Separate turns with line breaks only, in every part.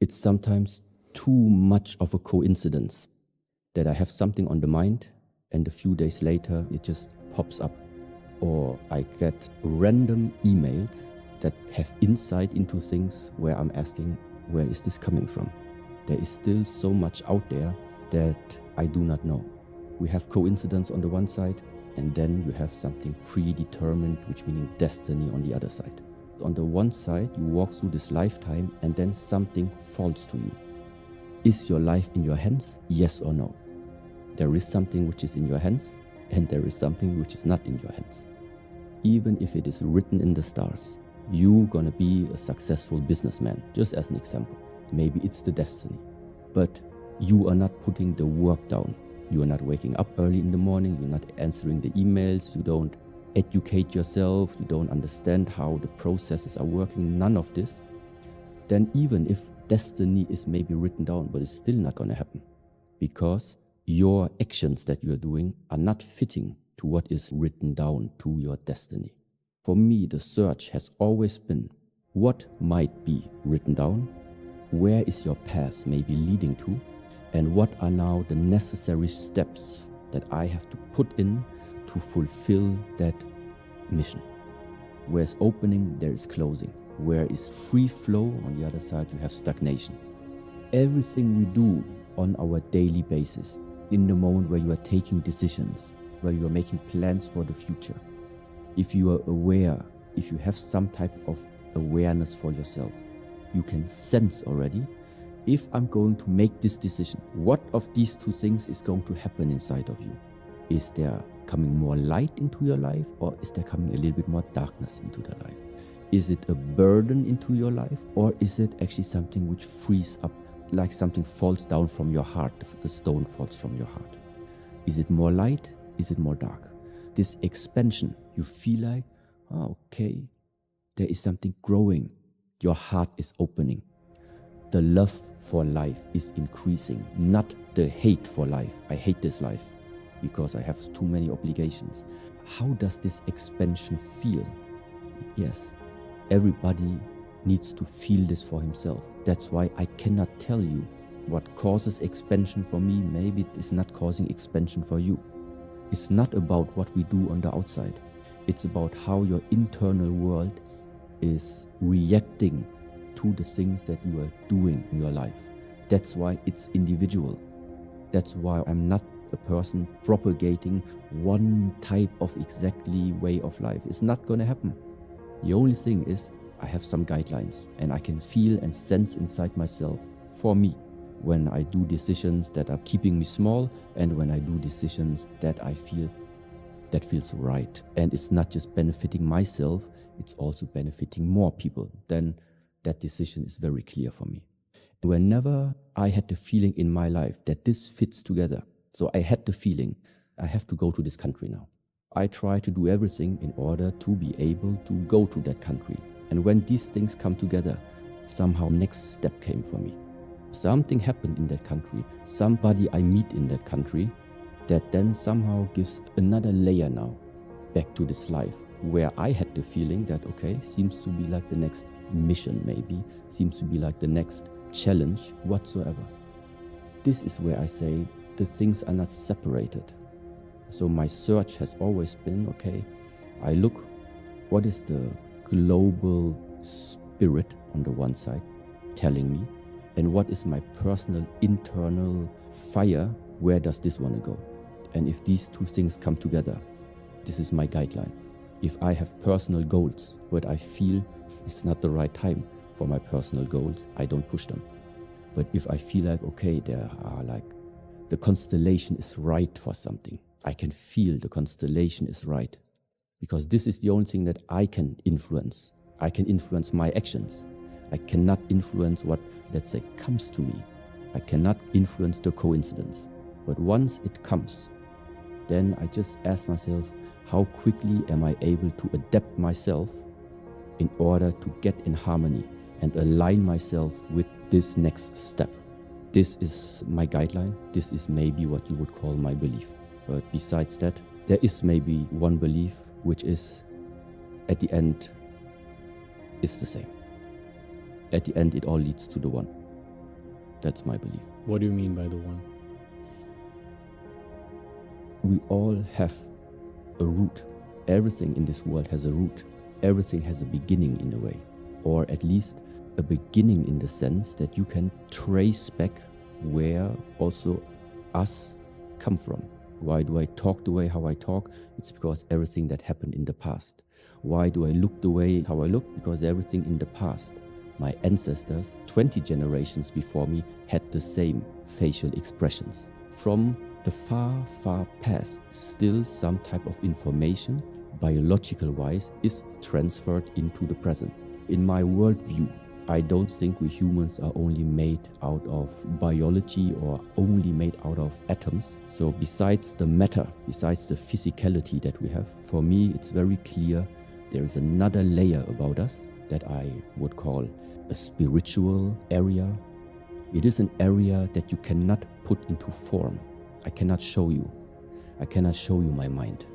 It's sometimes too much of a coincidence that I have something on the mind and a few days later it just pops up. Or I get random emails that have insight into things where I'm asking, where is this coming from? There is still so much out there that I do not know. We have coincidence on the one side, and then you have something predetermined, which meaning destiny on the other side. On the one side, you walk through this lifetime and then something falls to you. Is your life in your hands? Yes or no? There is something which is in your hands, and there is something which is not in your hands. Even if it is written in the stars, you're gonna be a successful businessman, just as an example. Maybe it's the destiny, but you are not putting the work down. You are not waking up early in the morning, you're not answering the emails, you don't educate yourself, you don't understand how the processes are working, none of this. Then even if destiny is maybe written down, but it's still not gonna happen, because your actions that you are doing are not fitting to what is written down to your destiny. For me, the search has always been what might be written down, where is your path maybe leading to, and what are now the necessary steps that I have to put in to fulfill that mission. Where is opening, there is closing. Where is free flow, on the other side you have stagnation. Everything we do on our daily basis, in the moment where you are taking decisions, where you are making plans for the future, if you are aware, if you have some type of awareness for yourself, you can sense already, if I'm going to make this decision, what of these two things is going to happen inside of you? Is there coming more light into your life, or is there coming a little bit more darkness into the life? Is it a burden into your life, or is it actually something which frees up, like something falls down from your heart, the stone falls from your heart? Is it more light? Is it more dark? This expansion, you feel like, oh, okay, there is something growing. Your heart is opening. The love for life is increasing, not the hate for life. I hate this life because I have too many obligations. How does this expansion feel? Yes, everybody needs to feel this for himself. That's why I cannot tell you what causes expansion for me. Maybe it is not causing expansion for you. It's not about what we do on the outside. It's about how your internal world is reacting to the things that you are doing in your life. That's why it's individual. That's why I'm not a person propagating one type of exactly way of life. It's not going to happen. The only thing is I have some guidelines and I can feel and sense inside myself, for me, when I do decisions that are keeping me small and when I do decisions that I feel that feels right. And it's not just benefiting myself, it's also benefiting more people. Then that decision is very clear for me. Whenever I had the feeling in my life that this fits together, so I had the feeling I have to go to this country now. I try to do everything in order to be able to go to that country. And when these things come together, somehow next step came for me. Something happened in that country, somebody I meet in that country, that then somehow gives another layer now back to this life, where I had the feeling that, okay, seems to be like the next mission maybe, seems to be like the next challenge whatsoever. This is where I say the things are not separated. So my search has always been, okay, I look, what is the global spirit on the one side telling me, and what is my personal internal fire, where does this want to go? And if these two things come together, this is my guideline. If I have personal goals, but I feel it's not the right time for my personal goals, I don't push them. But if I feel like, okay, there are like, the constellation is right for something, I can feel the constellation is right. Because this is the only thing that I can influence. I can influence my actions. I cannot influence what, let's say, comes to me. I cannot influence the coincidence. But once it comes, then I just ask myself, how quickly am I able to adapt myself in order to get in harmony and align myself with this next step? This is my guideline. This is maybe what you would call my belief. But besides that, there is maybe one belief which is, at the end, it's the same. At the end, it all leads to the one. That's my belief.
What do you mean by the one?
We all have a root. Everything in this world has a root. Everything has a beginning in a way, or at least a beginning in the sense that you can trace back where also us come from. Why do I talk the way how I talk? It's because everything that happened in the past. Why do I look the way how I look? Because everything in the past. My ancestors, 20 generations before me, had the same facial expressions. From the far, far past, still some type of information, biological wise, is transferred into the present. In my worldview, I don't think we humans are only made out of biology or only made out of atoms. So besides the matter, besides the physicality that we have, for me it's very clear there is another layer about us that I would call a spiritual area. It is an area that you cannot put into form. I cannot show you. I cannot show you my mind.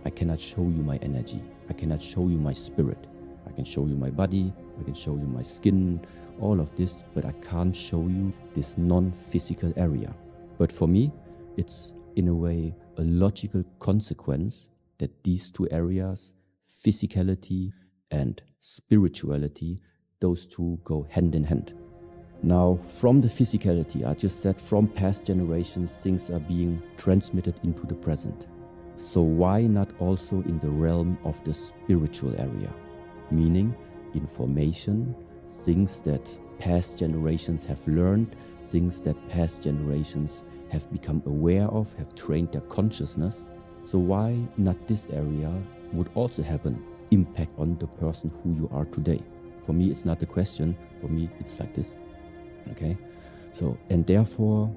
I cannot show you my energy. I cannot show you my spirit. I can show you my body. I can show you my skin, all of this, but I can't show you this non-physical area. But for me, it's in a way a logical consequence that these two areas, physicality and spirituality, those two go hand in hand. Now, from the physicality, I just said from past generations, things are being transmitted into the present. So why not also in the realm of the spiritual area? Meaning information, things that past generations have learned, things that past generations have become aware of, have trained their consciousness. So why not this area would also have an impact on the person who you are today? For me, it's not a question. For me, it's like this. Okay? So, and therefore,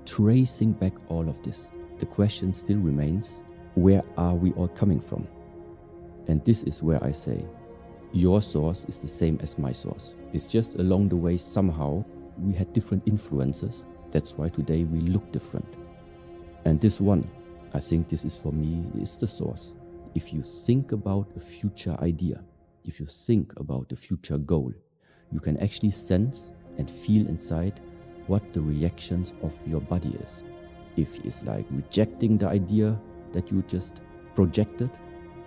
tracing back all of this, the question still remains, where are we all coming from? And this is where I say, your source is the same as my source. It's just along the way somehow we had different influences. That's why today we look different. And this one, I think this is for me, is the source. If you think about a future idea, if you think about a future goal, you can actually sense and feel inside what the reactions of your body is. If it's like rejecting the idea that you just projected,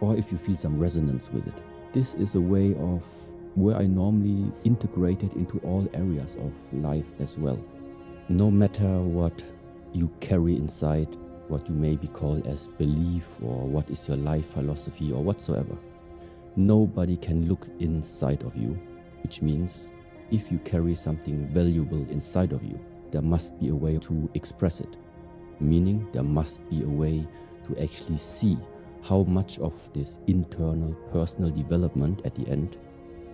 or if you feel some resonance with it. This is a way of where I normally integrate it into all areas of life as well. No matter what you carry inside, what you maybe call as belief or what is your life philosophy or whatsoever, nobody can look inside of you, which means if you carry something valuable inside of you, there must be a way to express it. Meaning there must be a way to actually see how much of this internal personal development at the end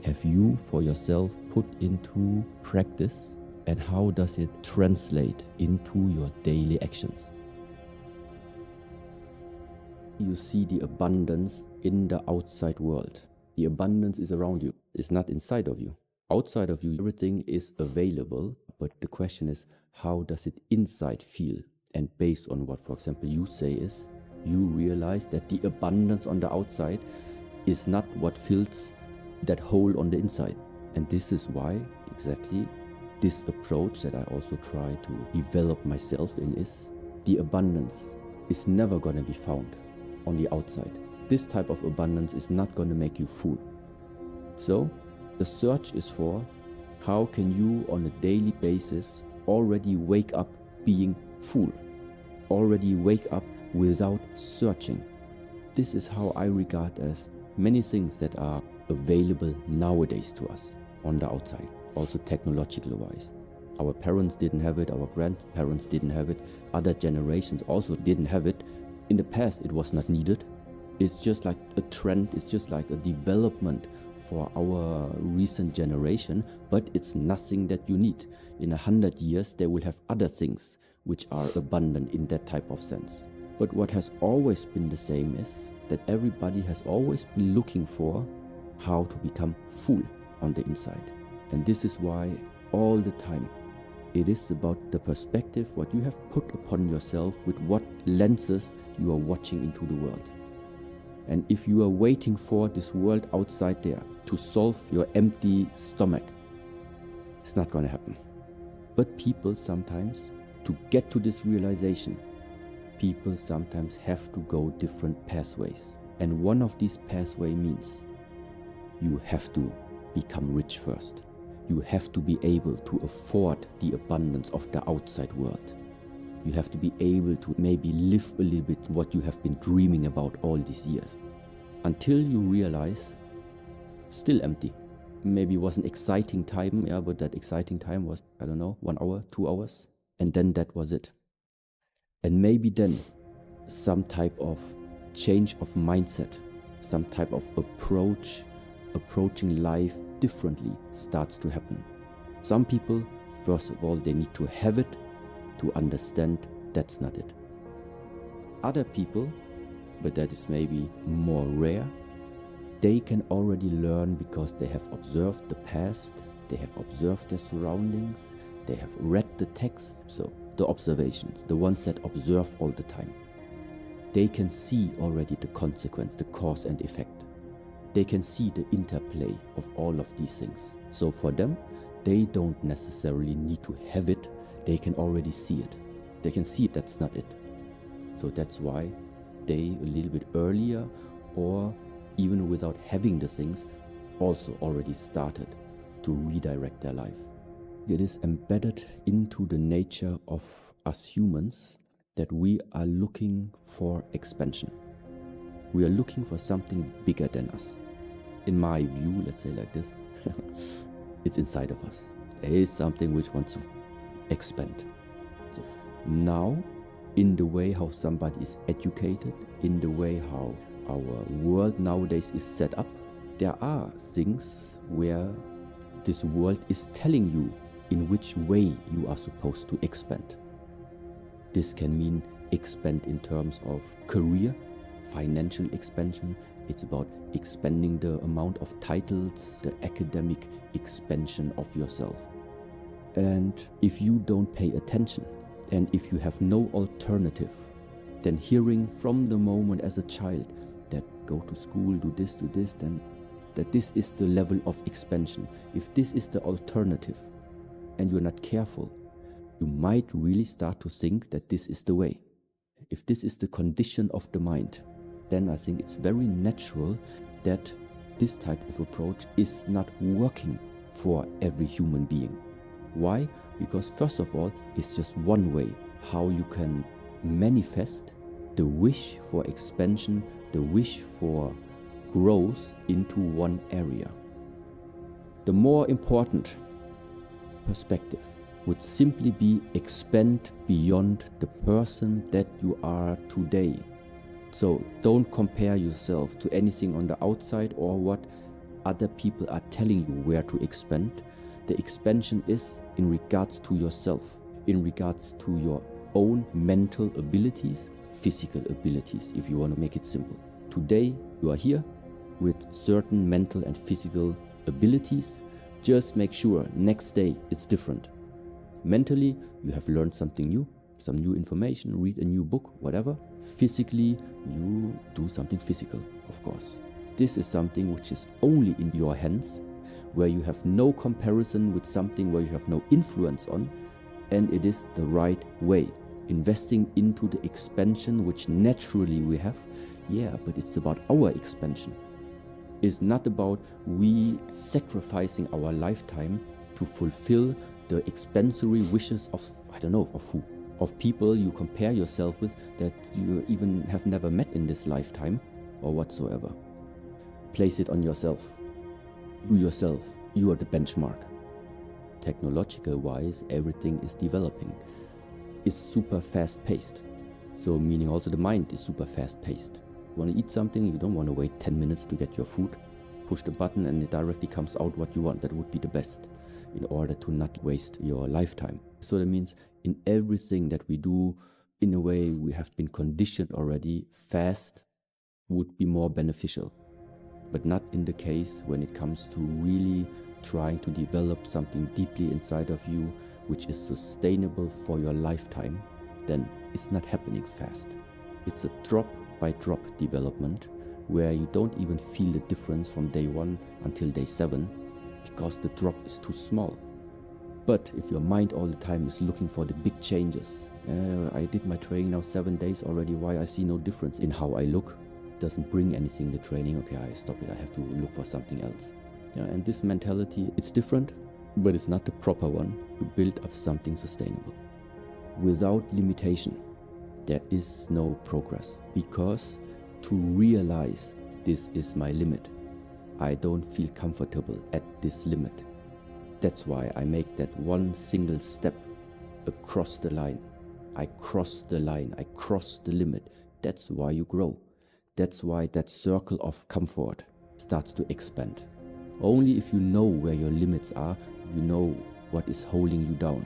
have you for yourself put into practice, and how does it translate into your daily actions. You see the abundance in the outside world. The abundance is around you. It's not inside of you. Outside of you, everything is available, but the question is, how does it inside feel? And based on what, for example, you say is, you realize that the abundance on the outside is not what fills that hole on the inside. And this is why exactly this approach that I also try to develop myself in is, the abundance is never going to be found on the outside. This type of abundance is not going to make you full. So the search is for how can you on a daily basis already wake up being full, already wake up without searching. This is how I regard as many things that are available nowadays to us on the outside, also technological wise. Our parents didn't have it, our grandparents didn't have it, other generations also didn't have it. In the past it was not needed. It's just like a trend, it's just like a development for our recent generation, but it's nothing that you need. In 100 years they will have other things which are abundant in that type of sense. But what has always been the same is that everybody has always been looking for how to become full on the inside. And this is why all the time it is about the perspective, what you have put upon yourself, with what lenses you are watching into the world. And if you are waiting for this world outside there to solve your empty stomach, it's not going to happen. But people sometimes, to get to this realization, people sometimes have to go different pathways. And one of these pathways means you have to become rich first. You have to be able to afford the abundance of the outside world. You have to be able to maybe live a little bit what you have been dreaming about all these years. Until you realize, still empty. Maybe it was an exciting time, but that exciting time was, 1 hour, 2 hours. And then that was it. And maybe then some type of change of mindset, some type of approaching life differently starts to happen. Some people, first of all, they need to have it to understand that's not it. Other people, but that is maybe more rare, they can already learn because they have observed the past, they have observed their surroundings, they have read the text, so the observations, the ones that observe all the time. They can see already the consequence, the cause and effect. They can see the interplay of all of these things. So for them, they don't necessarily need to have it, they can already see it. They can see that's not it. So that's why they a little bit earlier, or even without having the things, also already started to redirect their life. It is embedded into the nature of us humans that we are looking for expansion. We are looking for something bigger than us. In my view, let's say like this, it's inside of us. There is something which wants to expand. So now, in the way how somebody is educated, in the way how our world nowadays is set up, there are things where this world is telling you in which way you are supposed to expand. This can mean expand in terms of career, financial expansion. It's about expanding the amount of titles, the academic expansion of yourself. And if you don't pay attention, and if you have no alternative, then hearing from the moment as a child that go to school, do this, then that this is the level of expansion. If this is the alternative, and you're not careful, you might really start to think that this is the way. If this is the condition of the mind, then I think it's very natural that this type of approach is not working for every human being. Why? Because first of all, it's just one way how you can manifest the wish for expansion, the wish for growth into one area. The more important perspective would simply be expand beyond the person that you are today. So don't compare yourself to anything on the outside or what other people are telling you where to expand. The expansion is in regards to yourself, in regards to your own mental abilities, physical abilities, if you want to make it simple. Today, you are here with certain mental and physical abilities. Just make sure next day it's different. Mentally, you have learned something new, some new information, read a new book, whatever. Physically, you do something physical, of course. This is something which is only in your hands, where you have no comparison with something where you have no influence on, and it is the right way. Investing into the expansion which naturally we have, but it's about our expansion. It's not about we sacrificing our lifetime to fulfill the expansory wishes of, of who? Of people you compare yourself with that you even have never met in this lifetime or whatsoever. Place it on yourself. You are the benchmark. Technological wise, everything is developing. It's super fast paced. So meaning also the mind is super fast paced. You want to eat something, you don't want to wait 10 minutes to get your food. Push the button and it directly comes out what you want. That would be the best in order to not waste your lifetime. So that means in everything that we do, in a way we have been conditioned already, fast would be more beneficial. But not in the case when it comes to really trying to develop something deeply inside of you, which is sustainable for your lifetime, then it's not happening fast. It's a drop by drop development where you don't even feel the difference from day 1 until day 7 because the drop is too small. But if your mind all the time is looking for the big changes, I did my training now 7 days already, why I see no difference in how I look, doesn't bring anything, the training, okay, I stop it, I have to look for something else. Yeah, and this mentality, it's different, but it's not the proper one to build up something sustainable. Without limitation, there is no progress, because to realize this is my limit, I don't feel comfortable at this limit. That's why I make that one single step across the line. I cross the line, I cross the limit. That's why you grow. That's why that circle of comfort starts to expand. Only if you know where your limits are, you know what is holding you down.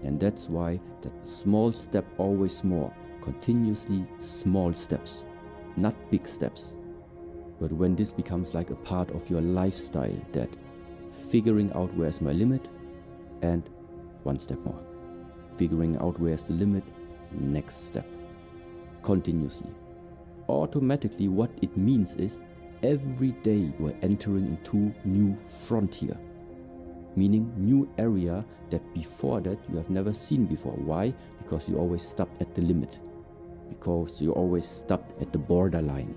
And that's why that small step, always more, continuously small steps, not big steps. But when this becomes like a part of your lifestyle, that figuring out where's my limit and one step more, figuring out where's the limit, next step, continuously. Automatically what it means is every day we're entering into new frontier, meaning new area that before that you have never seen before. Why? Because you always stopped at the limit, because you always stopped at the borderline.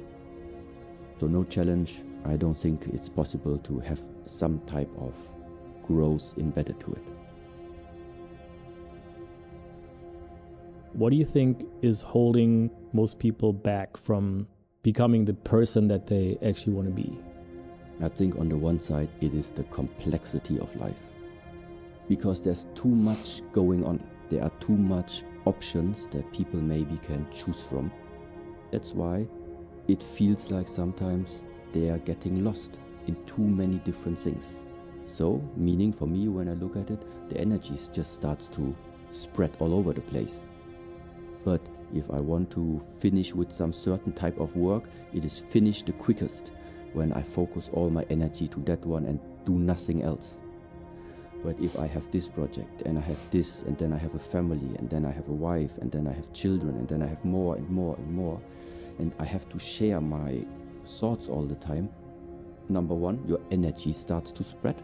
So no challenge, I don't think it's possible to have some type of growth embedded to it.
What do you think is holding most people back from becoming the person that they actually want to be?
I think on the one side, it is the complexity of life. Because there's too much going on. There are too much options that people maybe can choose from. That's why it feels like sometimes they are getting lost in too many different things. So, meaning for me, when I look at it, the energy just starts to spread all over the place. But if I want to finish with some certain type of work, it is finished the quickest when I focus all my energy to that one and do nothing else. But if I have this project and I have this, and then I have a family, and then I have a wife, and then I have children, and then I have more and more and more, and I have to share my thoughts all the time, number one, your energy starts to spread.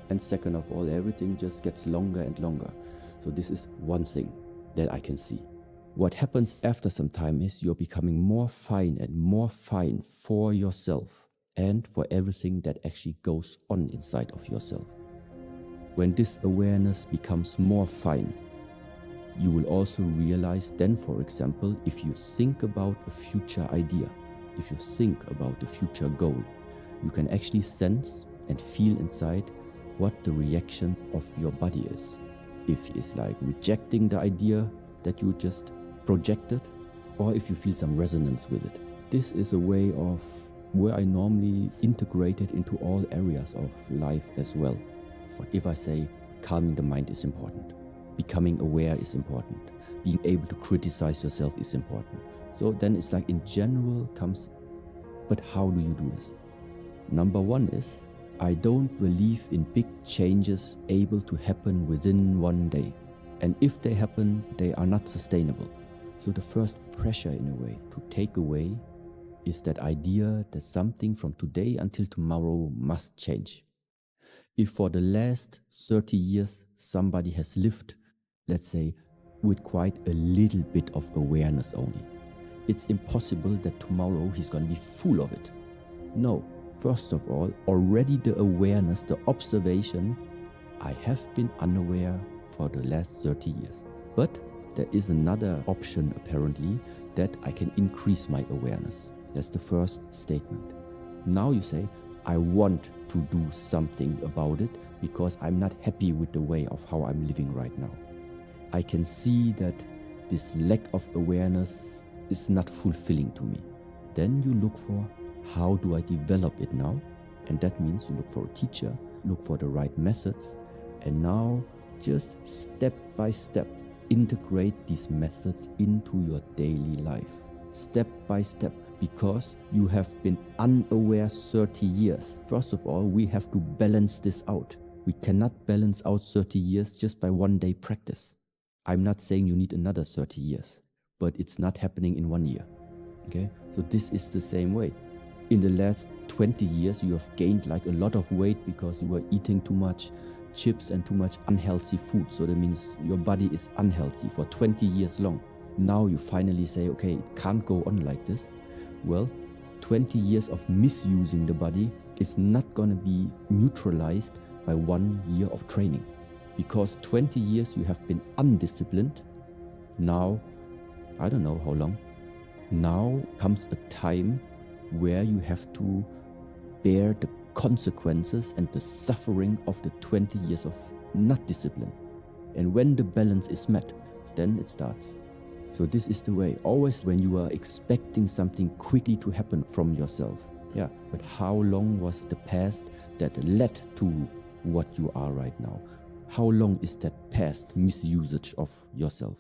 And second of all, everything just gets longer and longer. So this is one thing that I can see. What happens after some time is you're becoming more fine and more fine for yourself and for everything that actually goes on inside of yourself. When this awareness becomes more fine, you will also realize then, for example, if you think about a future idea, if you think about the future goal, you can actually sense and feel inside what the reaction of your body is. If it's like rejecting the idea that you just projected, or if you feel some resonance with it. This is a way of where I normally integrate it into all areas of life as well. But if I say calming the mind is important, becoming aware is important, being able to criticize yourself is important. So then it's like in general comes, but how do you do this? Number one is, I don't believe in big changes able to happen within one day. And if they happen, they are not sustainable. So the first pressure in a way to take away is that idea that something from today until tomorrow must change. If for the last 30 years somebody has lived, let's say, with quite a little bit of awareness only, it's impossible that tomorrow he's going to be full of it. No, first of all, already the awareness, the observation, I have been unaware for the last 30 years. But there is another option apparently that I can increase my awareness. That's the first statement. Now you say, I want to do something about it because I'm not happy with the way of how I'm living right now. I can see that this lack of awareness is not fulfilling to me. Then you look for, how do I develop it now? And that means you look for a teacher, look for the right methods, and now just step by step, integrate these methods into your daily life. Step by step, because you have been unaware 30 years. First of all, we have to balance this out. We cannot balance out 30 years just by one day practice. I'm not saying you need another 30 years, but it's not happening in 1 year. Okay? So this is the same way. In the last 20 years, you have gained like a lot of weight because you were eating too much, chips and too much unhealthy food. So that means your body is unhealthy for 20 years long. Now you finally say, okay, it can't go on like this. Well, 20 years of misusing the body is not going to be neutralized by 1 year of training. Because 20 years you have been undisciplined. Now, I don't know how long. Now comes a time where you have to bear the consequences and the suffering of the 20 years of not discipline. And when the balance is met, then it starts. So this is the way. Always when you are expecting something quickly to happen from yourself. Yeah, but how long was the past that led to what you are right now? How long is that past misusage of yourself?